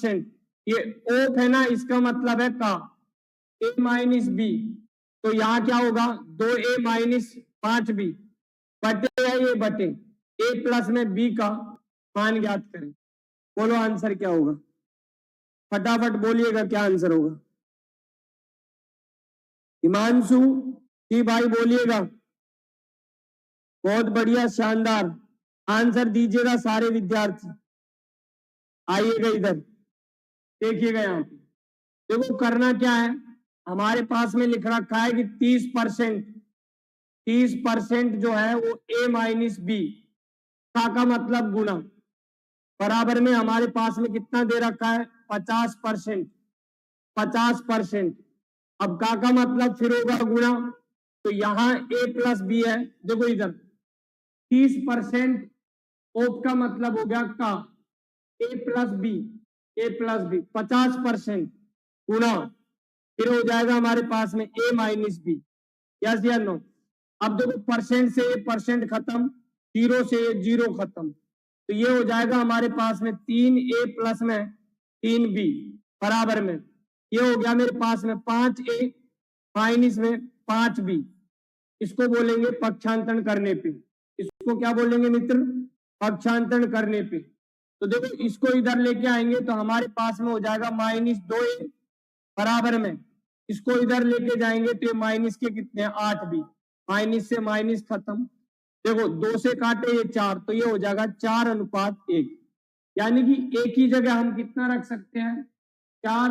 ये ऑफ है ना, इसका मतलब है का a माइनस बी, तो यहाँ क्या होगा 2a माइनस 5b बटे है ये बटे a प्लस में b का मान ज्ञात करें। बोलो आंसर क्या होगा, फटाफट बोलिएगा क्या आंसर होगा। हिमांशु जी भाई बोलिएगा, बहुत बढ़िया शानदार आंसर दीजिएगा सारे विद्यार्थी। आइएगा इधर, देखिएगा यहाँ पे, देखो करना क्या है, हमारे पास में लिख रखा है कि 30% जो है वो a माइनस बी का मतलब गुना बराबर में हमारे पास में कितना दे रखा है 50%। अब का मतलब फिर होगा गुना, तो यहाँ a प्लस बी है, देखो इधर 30% ऑफ का मतलब हो गया का a प्लस बी 50% गुना फिर हो जाएगा हमारे पास में a माइनस बी, यस या नो। अब देखो परसेंट से ये परसेंट खत्म, जीरो से ये जीरो खत्म, तो ये हो जाएगा हमारे पास में 3a प्लस में 3b बराबर में ये हो गया मेरे पास में 5a माइनस में 5b। इसको बोलेंगे पक्षांतरण करने पे, इसको क्या बोलेंगे मित्र, पक्षांतरण करने पे। तो देखो इसको इधर लेके आएंगे तो हमारे पास में हो जाएगा -2a बराबर में, इसको इधर लेके जाएंगे तो ये माइनस के कितने 8b, माइनस से माइनस खत्म, देखो 2 से काटे ये 4, तो ये हो जाएगा 4:1, यानी कि a की जगह हम कितना रख सकते हैं 4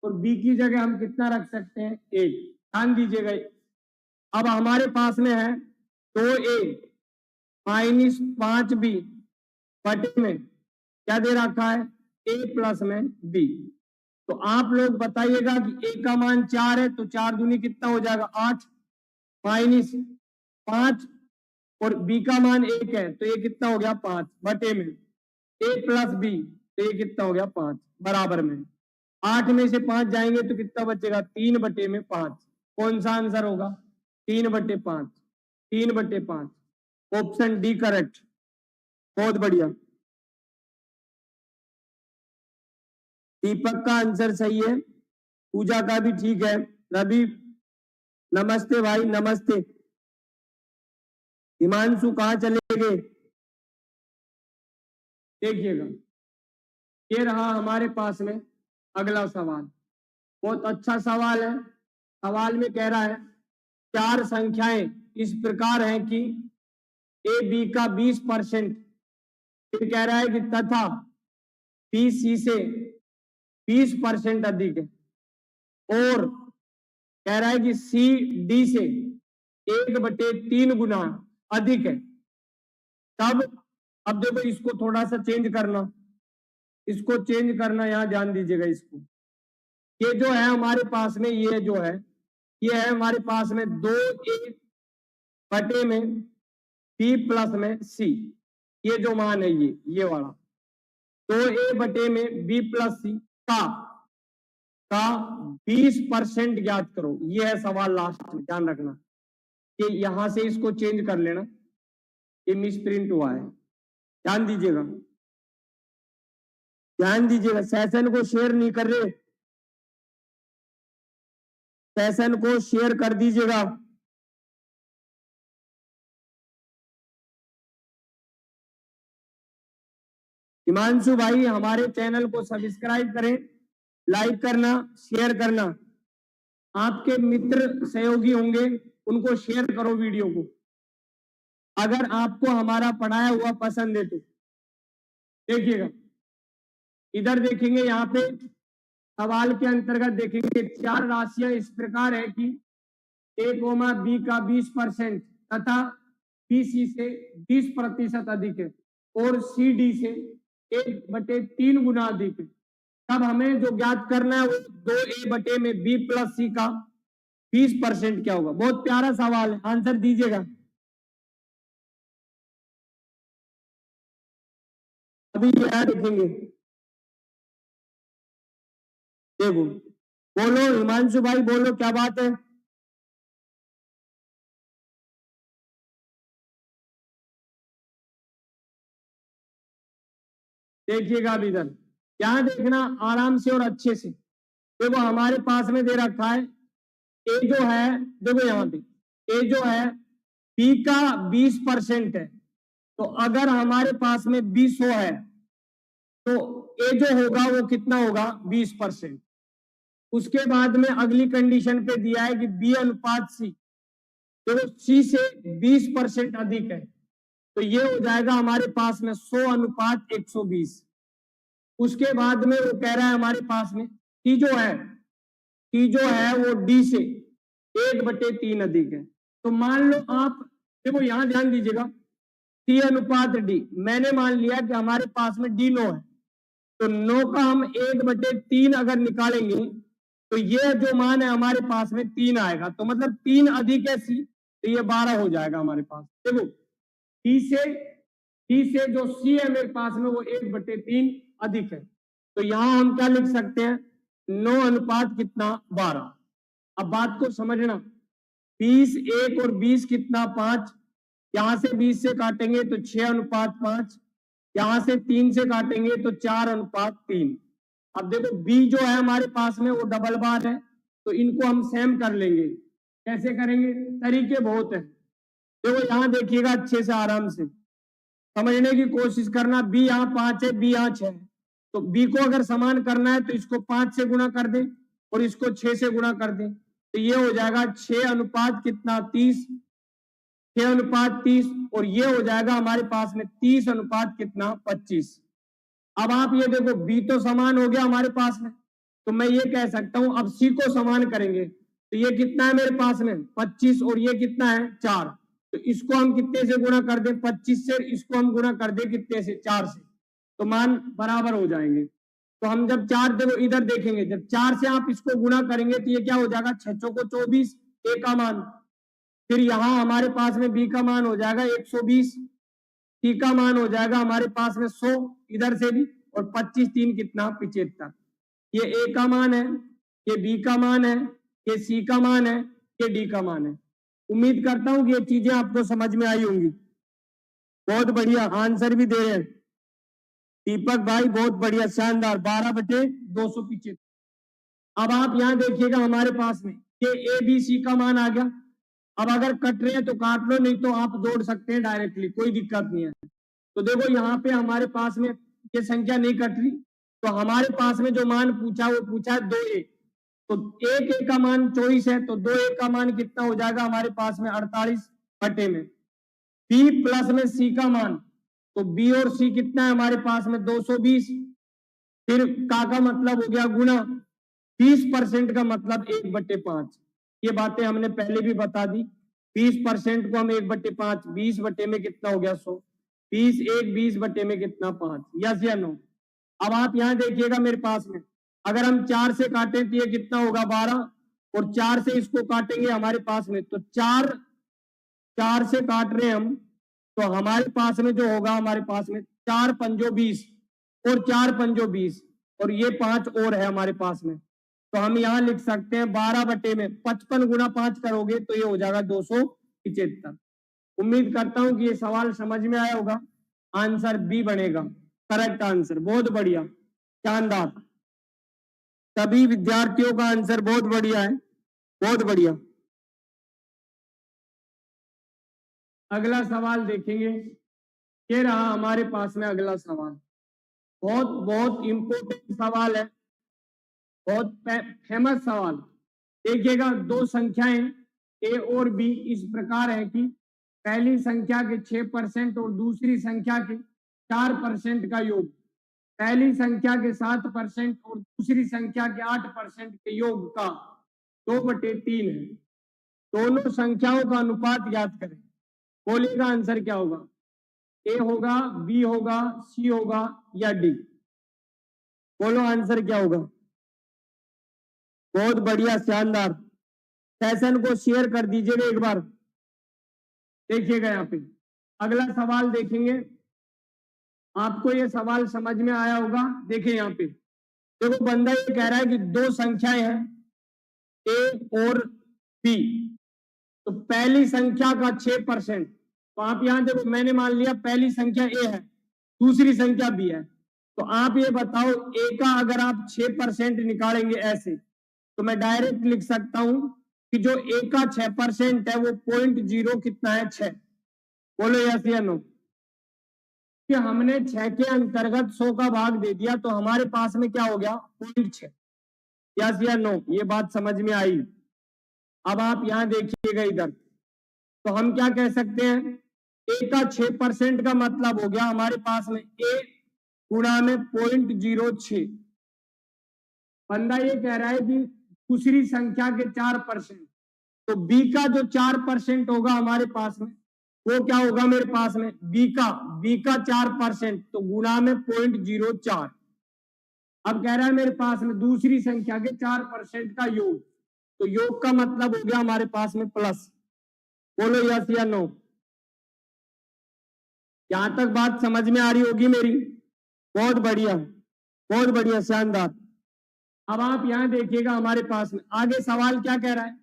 और b की जगह हम कितना रख सकते हैं 1। ध्यान दीजिएगा, अब हमारे पास में है 2a माइनस 5b बटे में क्या दे रखा है a प्लस में b। तो आप लोग बताइएगा कि a का मान 4 है तो 4 दूनी कितना हो जाएगा 8 माइनस 5 और b का मान 1 है तो ये कितना हो गया 5 बटे में a प्लस b, तो ये कितना हो गया 5 बराबर में 8 में से 5 जाएंगे तो कितना बचेगा 3 बटे में 5। कौन सा आंसर होगा 3 बटे 5, 3 बटे 5, ऑप्शन डी करेक्ट, बहुत बढ़िया। दीपक का आंसर सही है, पूजा का भी ठीक है, रवि नमस्ते भाई नमस्ते। हिमांशु कहाँ चले गए, देखिएगा ये रहा हमारे पास में अगला सवाल, बहुत अच्छा सवाल है। सवाल में कह रहा है 4 संख्याएं इस प्रकार हैं कि ए बी का 20%, फिर कह रहा है कि तथा बी सी से 20% अधिक है, और कह रहा है कि सी डी से 1/3 गुना अधिक है। तब अब देखो इसको थोड़ा सा चेंज करना, इसको चेंज करना, यहां ध्यान दीजिएगा इसको, ये जो है हमारे पास में ये जो है ये है हमारे पास में 2a बटे में b प्लस में c, ये जो मान है ये वाला 2a बटे में b प्लस c का 20% ज्ञात करो, ये है सवाल लास्ट में, ध्यान रखना कि यहां से इसको चेंज कर लेना, ये मिस प्रिंट हुआ है, ध्यान दीजिएगा, ध्यान दीजिएगा। सेशन को शेयर नहीं कर रहे, सेशन को शेयर कर दीजिएगा। हिमांशु भाई हमारे चैनल को सब्सक्राइब करें, लाइक करना, शेयर करना, आपके मित्र सहयोगी होंगे उनको शेयर करो वीडियो को, अगर आपको हमारा पढ़ाया हुआ पसंद है तो। देखिएगा इधर देखेंगे, यहाँ पे सवाल के अंतर्गत देखेंगे 4 राशियां इस प्रकार है कि a, b का 20% तथा b c से 20% अधिक है और c d से 1/3 गुना अधिक है। तब हमें जो ज्ञात करना है वो 2a बटे में b प्लस c का 20% क्या होगा। बहुत प्यारा सवाल है, आंसर दीजिएगा। अभी यहाँ देखेंगे, देखो बोलो हिमांशु भाई बोलो क्या बात है। देखिएगा अब इधर यहाँ देखना आराम से और अच्छे से। देखो हमारे पास में दे रखा है ए जो है, देखो यहाँ पे ए जो है बी का 20% है, तो अगर हमारे पास में 20 है तो ए जो होगा वो कितना होगा 20%। उसके बाद में अगली कंडीशन पे दिया है कि बी अनुपात सी, देखो सी से 20% अधिक है, तो ये हो जाएगा हमारे पास में 100 अनुपात 120। उसके बाद में वो कह रहा है हमारे पास में टी जो है वो डी से 1/3 अधिक है। तो मान लो आप, देखो यहां ध्यान दीजिएगा, टी अनुपात डी, मैंने मान लिया कि हमारे पास में डी 9 है, तो 9 का हम 1/3 अगर निकालेंगे तो ये जो मान है हमारे पास में 3 आएगा, तो मतलब 3 अधिक है सी, तो ये 12 हो जाएगा हमारे पास। देखो टी से जो सी है मेरे पास में वो 1/3 अधिक है, तो यहां हम क्या लिख सकते हैं 9 अनुपात कितना 12। अब बात को समझना, 20 1 और 20 कितना 5, यहां से 20 से काटेंगे तो 6 अनुपात 5, यहां से 3 से काटेंगे तो 4 अनुपात 3। अब देखो बी जो है हमारे पास में वो डबल बार है, तो इनको हम सेम कर लेंगे। कैसे करेंगे, तरीके बहुत है। देखो यहां देखिएगा अच्छे से आराम से समझने की कोशिश करना। बी यहाँ 5 है, बी यहाँ 6 है, तो बी को अगर समान करना है तो इसको 5 से गुणा कर दे और इसको 6 से गुणा कर दे, तो ये हो जाएगा 6 अनुपात कितना 30, 6 अनुपात 30, और ये हो जाएगा हमारे पास में 30 अनुपात कितना 25। अब आप ये देखो बी तो समान हो गया हमारे पास में, तो मैं ये कह सकता हूं अब सी को समान करेंगे, तो ये कितना है मेरे पास में 25 और ये कितना है 4, तो इसको हम कितने से गुणा कर दें 25 से, इसको हम गुणा कर दें कितने से 4 से, तो मान बराबर हो जाएंगे। तो हम जब 4 देखो इधर देखेंगे, जब 4 से आप इसको गुणा करेंगे तो ये क्या हो जाएगा 6 को 24, ए का मान, फिर यहाँ हमारे पास में बी का मान हो जाएगा 120, सी का मान हो जाएगा हमारे पास में 100 इधर से भी, और 25 3 कितना 75। ये ए का मान है, ये बी का मान है, ये सी का मान है, ये डी का मान है। उम्मीद करता हूं कि ये चीजें आपको समझ में आई होंगी। बहुत बढ़िया आंसर भी दे रहे हैं दीपक भाई, बहुत बढ़िया शानदार, 12/275। अब आप यहां देखिएगा हमारे पास में ये ए बी सी का मान आ गया। अब अगर कट रहे हैं तो काट लो, नहीं तो आप जोड़ सकते हैं डायरेक्टली, कोई दिक्कत नहीं है। तो देखो यहाँ पे हमारे पास में ये संख्या नहीं कट रही, तो हमारे पास में जो मान पूछा वो पूछा है 2a, तो 1a का मान 24 है, तो 2a का मान कितना हो जाएगा हमारे पास में 48 में। b प्लस में c का मान, तो b और c कितना है हमारे पास में 220, फिर का मतलब हो गया गुना, 20% का मतलब 1/5। ये बातें हमने पहले भी बता दी। 20% को हम 1/5, 20 बटे में कितना हो गया 100, 20 1 20 बटे में कितना 5, यस या नो। अब आप यहां देखिएगा मेरे पास में, अगर हम 4 से काटें तो ये कितना होगा 12, और 4 से इसको काटेंगे हमारे पास में, तो 4 से काट रहे हम, तो हमारे पास में जो होगा हमारे पास में 4 पंजो 20 और 4 पंजो 20, और ये 5 और है हमारे पास में, तो हम यहां लिख सकते हैं 12 बटे में 55 गुना 5 करोगे तो ये हो जाएगा 275। उम्मीद करता हूं कि ये सवाल समझ में आया होगा। आंसर बी बनेगा करेक्ट आंसर। बहुत बढ़िया शानदार, सभी विद्यार्थियों का आंसर बहुत बढ़िया है, बहुत बढ़िया। अगला सवाल देखेंगे, ये रहा हमारे पास में अगला सवाल, बहुत बहुत इंपोर्टेंट सवाल है, बहुत फेमस सवाल। देखिएगा दो संख्याएं ए और बी इस प्रकार है कि पहली संख्या के 6% और दूसरी संख्या के 4% का योग, पहली संख्या के 7% और दूसरी संख्या के 8% के योग का 2/3 है। दोनों संख्याओं का अनुपात ज्ञात करें। बोलिएगा आंसर क्या होगा, ए होगा, बी होगा, सी होगा या डी? बोलो आंसर क्या होगा। बहुत बढ़िया शानदार, सेशन को शेयर कर दीजिएगा एक बार। देखिएगा यहाँ पे अगला सवाल देखेंगे, आपको ये सवाल समझ में आया होगा। देखिए यहाँ पे देखो बंदा ये कह रहा है कि दो संख्याएं हैं ए और बी, तो पहली संख्या का 6%, तो आप यहां देखो मैंने मान लिया पहली संख्या ए है, दूसरी संख्या बी है, तो आप ये बताओ a का अगर आप 6% निकालेंगे ऐसे, तो मैं डायरेक्ट लिख सकता हूं कि जो a का 6% है वो 0.0 कितना है 6। बोलो यस या नो। कि हमने 6 के अंतर्गत 100 का भाग दे दिया तो हमारे पास में क्या हो गया 0.6। यस या नो, ये बात समझ में आई। अब आप यहां देखिएगा इधर, तो हम क्या कह सकते हैं, a का 6% का मतलब हो गया हमारे पास में a गुणा में 0.06। बंदा ये कह रहा है कि दूसरी संख्या के 4%, तो b का जो 4% होगा हमारे पास में वो क्या होगा मेरे पास में b का 4%, तो गुणा में 0.04। अब कह रहा है मेरे पास में दूसरी संख्या के 4% का योग, तो योग का मतलब हो गया हमारे पास में प्लस। बोलो यस या नो। यहां तक बात समझ में आ रही होगी मेरी? बहुत बढ़िया, बहुत बढ़िया, शानदार। अब आप यहां देखिएगा हमारे पास में आगे सवाल क्या कह रहा है।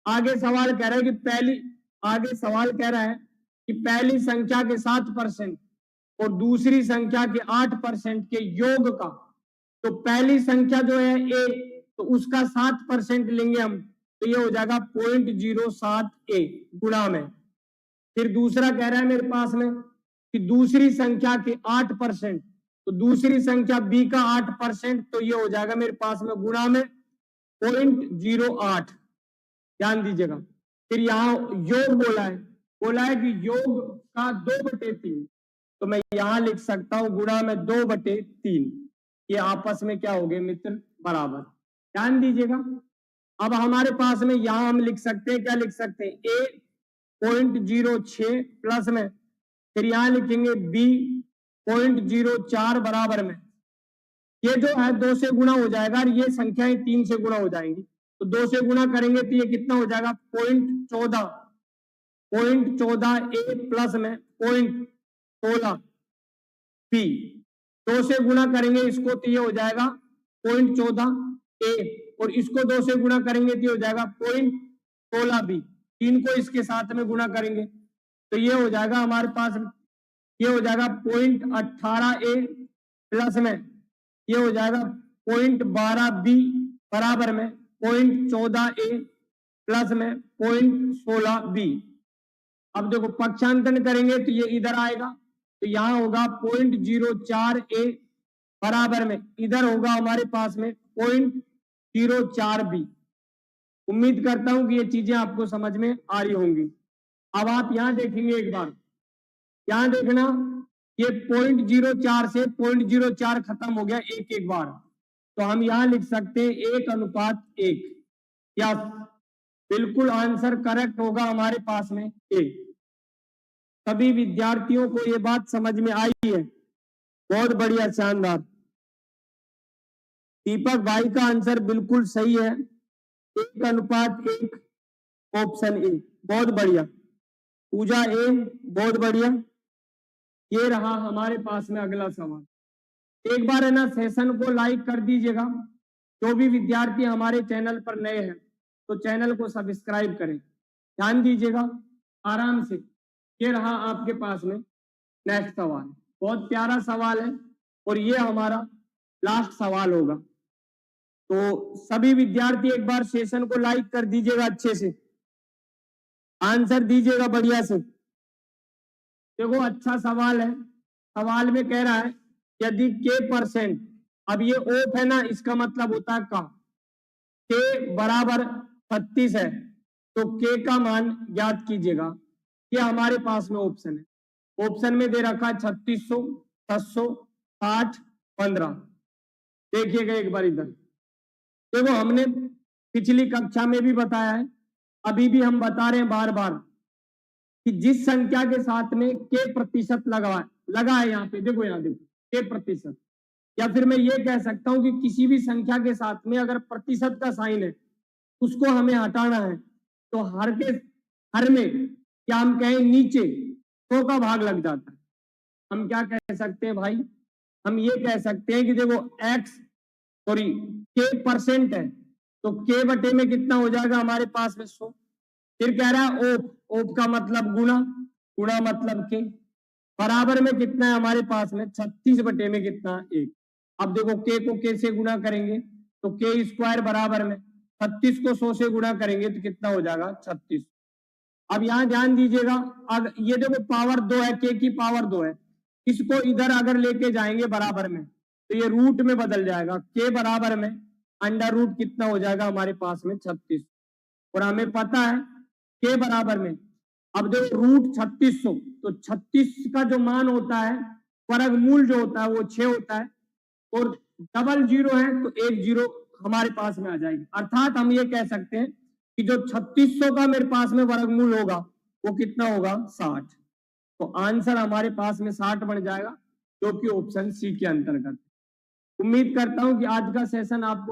आगे सवाल कह रहा है कि पहली संख्या के 7% और दूसरी संख्या के 8% के योग का, तो पहली संख्या जो है a, तो उसका 7% लेंगे हम, तो ये हो जाएगा 0.07 a गुणा में। फिर दूसरा कह रहा है मेरे पास में कि दूसरी संख्या के 8%, तो दूसरी संख्या b का 8%, तो ये हो जाएगा मेरे पास में गुणा में 0.08। ध्यान दीजिएगा। फिर यहाँ योग बोला है कि योग का 2/3, तो मैं यहां लिख सकता हूं गुणा में 2/3। ये आपस में क्या हो गए मित्र, बराबर। ध्यान दीजिएगा। अब हमारे पास में यहां हम लिख सकते हैं, क्या लिख सकते हैं, a 0.06 प्लस में, फिर यहां लिखेंगे b 0.04 बराबर में। ये जो है 2 से गुणा हो जाएगा और ये संख्याएं 3 से गुणा हो जाएंगी, तो 2 से गुणा करेंगे तो ये कितना हो जाएगा 0.14 a प्लस में 0.16 b। 2 से गुणा करेंगे इसको तो ये हो जाएगा 0.14 a, और इसको 2 से गुणा करेंगे तो ये हो जाएगा 0.16 b। 3 को इसके साथ में गुणा करेंगे तो ये हो जाएगा हमारे पास, ये हो जाएगा 0.18 a प्लस में, ये हो जाएगा 0.12 b बराबर में 0.14 a प्लस में 0.16 b। अब देखो पक्षांतरण करेंगे तो ये इधर आएगा, तो यहां होगा 0.04 a बराबर में, इधर होगा हमारे पास में 0.04 b। उम्मीद करता हूं कि ये चीजें आपको समझ में आ रही होंगी। अब आप यहां देखेंगे एक बार, यहां देखना, ये 0.04 से 0.04 खत्म हो गया एक बार, तो हम यहां लिख सकते हैं 1:1। या बिल्कुल आंसर करेक्ट होगा हमारे पास में ए। सभी विद्यार्थियों को ये बात समझ में आई है? बहुत बढ़िया, शानदार। दीपक भाई का आंसर बिल्कुल सही है, 1:1 ऑप्शन ए। बहुत बढ़िया। पूजा ए, बहुत बढ़िया। ये रहा हमारे पास में अगला सवाल। एक बार है ना सेशन को लाइक कर दीजिएगा। जो भी विद्यार्थी हमारे चैनल पर नए हैं तो चैनल को सब्सक्राइब करें। ध्यान दीजिएगा आराम से। ये रहा आपके पास में नेक्स्ट सवाल, बहुत प्यारा सवाल है और ये हमारा लास्ट सवाल होगा। तो सभी विद्यार्थी एक बार सेशन को लाइक कर दीजिएगा, अच्छे से आंसर दीजिएगा बढ़िया से। देखो अच्छा सवाल है। सवाल में कह रहा है यदि k%, अब ये ऑफ है ना, इसका मतलब होता है का, k बराबर 36 है तो k का मान ज्ञात कीजिएगा। ये हमारे पास में ऑप्शन है। ऑप्शन में दे रखा है 3600, 700, 60, 15। देखिएगा एक बार इधर। देखो हमने पिछली कक्षा में भी बताया है, अभी भी हम बता रहे हैं बार बार कि जिस संख्या के साथ में k% लगा है यहाँ पे, देखो यहाँ देखो k%, या फिर मैं ये कह सकता हूं कि किसी भी संख्या के साथ में अगर प्रतिशत का साइन है उसको हमें हटाना है, तो हर में क्या हम कहें नीचे 100 का भाग लग जाता है। हम क्या कह सकते हैं भाई, हम ये कह सकते हैं कि देखो k% है तो k बटे में कितना हो जाएगा हमारे पास में 100। फिर कह रहा है ओप का मतलब गुणा, गुणा मतलब k, बराबर में कितना है हमारे पास में 36 बटे में कितना 1। अब देखो के को के से गुणा करेंगे तो के स्क्वायर बराबर में 36 को 100 से गुणा करेंगे तो कितना हो जाएगा 36। अब यहाँ ध्यान दीजिएगा, अब ये देखो पावर 2 है, के की पावर 2 है, इसको इधर अगर लेके जाएंगे बराबर में तो ये रूट में बदल जाएगा, के बराबर में अंडर रूट कितना हो जाएगा हमारे पास में 36। और हमें पता है के बराबर में, अब देखो रूट 3600 तो 36 का जो मान होता है वर्गमूल जो होता है वो 6 होता है, और डबल जीरो है तो एक जीरो हमारे पास में आ जाएगी। अर्थात हम ये कह सकते हैं कि जो 3600 का मेरे पास में वर्गमूल होगा वो कितना होगा 60। तो आंसर हमारे पास में 60 बन जाएगा, जो कि ऑप्शन सी के अंतर्गत। उम्मीद करता हूं कि आज का सेशन आपको